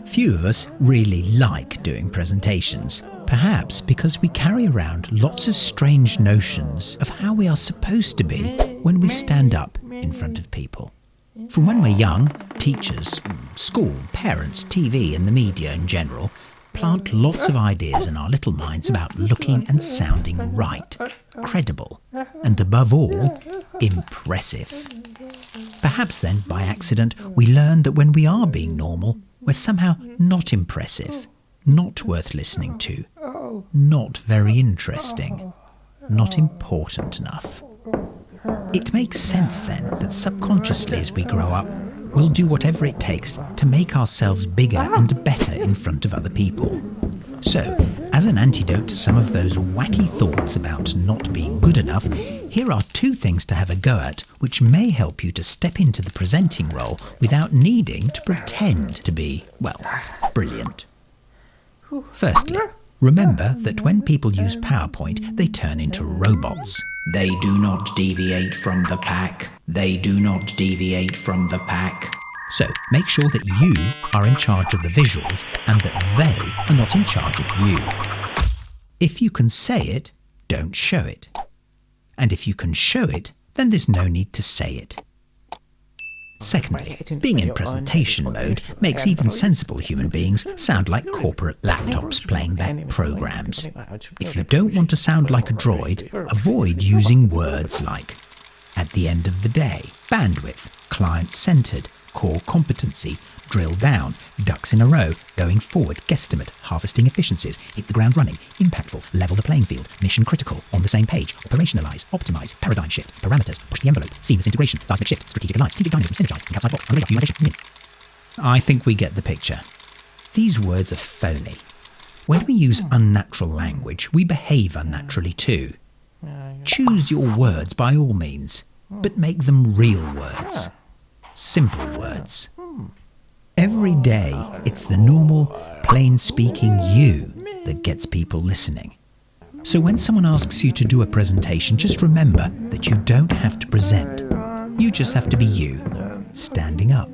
Few of us really like doing presentations, perhaps because we carry around lots of strange notions of how we are supposed to be when we stand up in front of people. From when we're young, teachers, school, parents, TV and the media in general plant lots of ideas in our little minds about looking and sounding right, credible, and above all, impressive. Perhaps then, by accident, we learn that when we are being normal, we're somehow not impressive, not worth listening to, not very interesting, not important enough. It makes sense then that subconsciously as we grow up, we'll do whatever it takes to make ourselves bigger and better in front of other people. So, as an antidote to some of those wacky thoughts about not being good enough, here are 2 things to have a go at which may help you to step into the presenting role without needing to pretend to be, well, brilliant. Firstly, remember that when people use PowerPoint, they turn into robots. They do not deviate from the pack. They do not deviate from the pack. So make sure that you are in charge of the visuals and that they are not in charge of you. If you can say it, don't show it. And if you can show it, then there's no need to say it. Secondly, being in presentation mode makes even sensible human beings sound like corporate laptops playing back programs. If you don't want to sound like a droid, avoid using words like at the end of the day, bandwidth, client-centered, core competency, drill down, ducks in a row, going forward, guesstimate, harvesting efficiencies, hit the ground running, impactful, level the playing field, mission critical, on the same page, operationalize, optimize, paradigm shift, parameters, push the envelope, seamless integration, seismic shift, strategic alliance, strategic dynamism, synergize, and outside box, unradar, unionization. I think we get the picture. These words are phony. When we use unnatural language, we behave unnaturally too. Choose your words by all means, but make them real words. Simple words. Every day, it's the normal, plain-speaking you that gets people listening. So when someone asks you to do a presentation, just remember that you don't have to present. You just have to be you, standing up.